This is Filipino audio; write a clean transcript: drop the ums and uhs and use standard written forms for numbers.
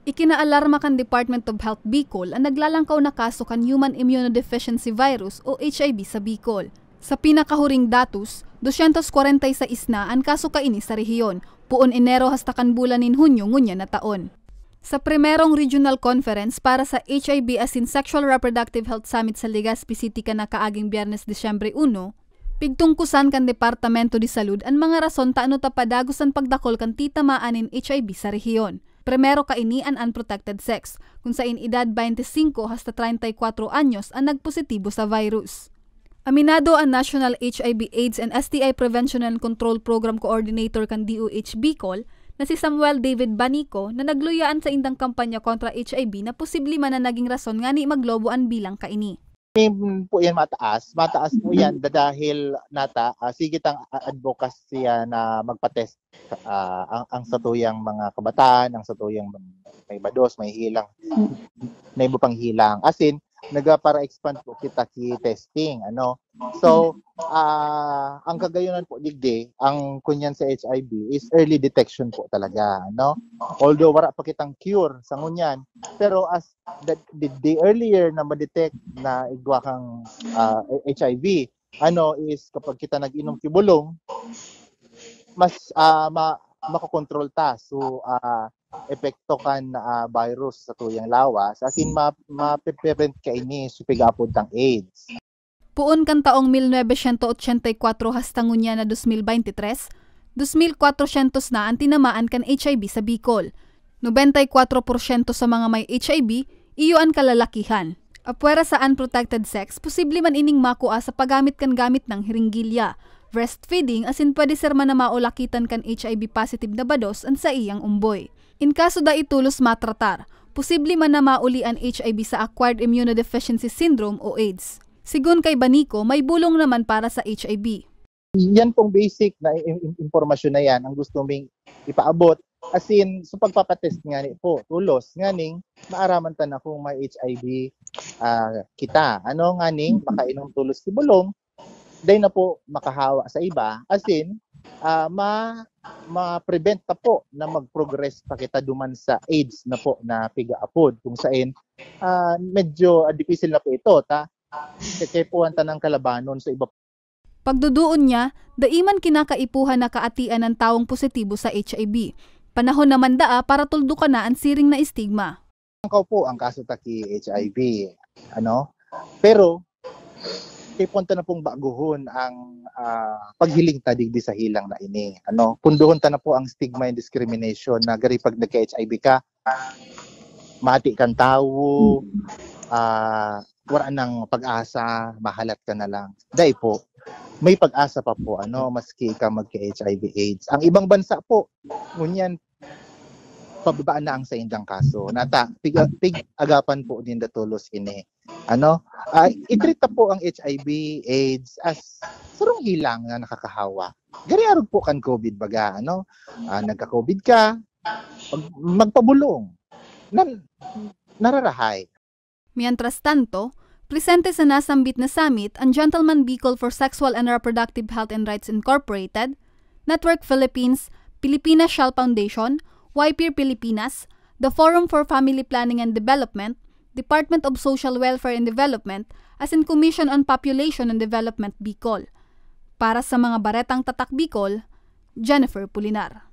Ikinaalarma kan Department of Health Bicol ang naglalangkaw na kaso kan Human Immunodeficiency Virus o HIV sa Bicol. Sa pinakahuring datos, 246 na ang kaso kaini sa rehiyon, puon Enero hasta kan bulanin Hunyo ngunya na taon. Sa primerong regional conference para sa HIV as in Sexual Reproductive Health Summit sa Legazpi City ka na kaaging Biyernes Disyembre 1, pigtungkusan kan Departamento de Salud ang mga rason taano tapadagos ang pagdakol kan titamaanin HIV sa rehiyon. Primero kaini ang unprotected sex, kung sa edad 25 hasta 34 anyos ang nagpositibo sa virus. Aminado ang National HIV AIDS and STI Prevention and Control Program Coordinator kan DOH Bicol na si Samuel David Banico na nagluyaan sa indang kampanya kontra HIV na posible man na naging rason nga ni magloboan bilang kaini. Po yan mataas po yan dahil nata sigit ang advocacy na magpa-test ang satuyang mga kabataan, ang satuyang may bados, may hilang, may iba pang hilang. As in, nagpara-expand po kita ki testing, ano. So, ang kagayunan po digdi, ang kunyan sa HIV is early detection po talaga, no? Although wala pa kitang cure sa ngunyan, pero as the earlier na ma-detect na igwa kang HIV, is kapag kita nag-inom kibulong, mas makokontrol ta. So, epekto kan virus sa tuyang lawas, as in ma-prevent ka ini supigapod tang AIDS. Puon kan taong 1984 hasta ngunya na 2023, 2,400 na ang tinamaan kan HIV sa Bicol. 94% sa mga may HIV, iyo ang kalalakihan. Apwera sa unprotected sex, posible man ining makua sa paggamit kan gamit ng hiringgilya. Breastfeeding asin pwede ser man na maulakitan kan HIV positive na bados ang sa iyang umboy. In kaso da itulos matratar, posible man na mauli ang HIV sa Acquired Immunodeficiency Syndrome o AIDS. Sigun kay Banico, may bulong naman para sa HIV. Yan pong basic na impormasyon na yan ang gusto ming ipaabot. As in, sa pagpapatest nga ni po, tulos nga ning maaraman ta na kung may HIV kita. Ano nga ning makainom tulos si bulong, dahil na po makahawa sa iba. As in, ma-prevent ta po na mag-progress pa kita duman sa AIDS na po na pigaapod. Kung saan, medyo difficile na po ito. Kaya po ang tanang kalabanon sa iba. Pagduduon niya, daiman kinakaipuhan na kaatian ng taong positibo sa HIV. Panahon naman para tuldukan na ang siring na stigma. Angkaw po ang kaso taki HIV. Pero, punta na pong baguhon ang paghiling tadig sa hilang na ini. Punduhon ta na po ang stigma and discrimination na gari pag nagka-HIV ka, mati kang tao, wala nang pag-asa, mahalat ka na lang. Dahil po, may pag-asa pa po, maski ka magka-HIV AIDS. Ang ibang bansa po, ngunyan, pababaan na ang sa indang kaso. Pig-agapan po din datulos ini. Itreat po ang HIV AIDS as sarong hilang na nakakahawa. Gari arog po kan COVID baga, nagka-COVID ka, magpabulong, nararahay. Mientras tanto, presente sa nasambit na summit ang Gentleman Bicol for Sexual and Reproductive Health and Rights Incorporated, Network Philippines, Pilipinas Shell Foundation, YPIR Pilipinas, the Forum for Family Planning and Development, Department of Social Welfare and Development, as in Commission on Population and Development Bicol. Para sa mga baretang tatak Bicol, Jennifer Pulinar.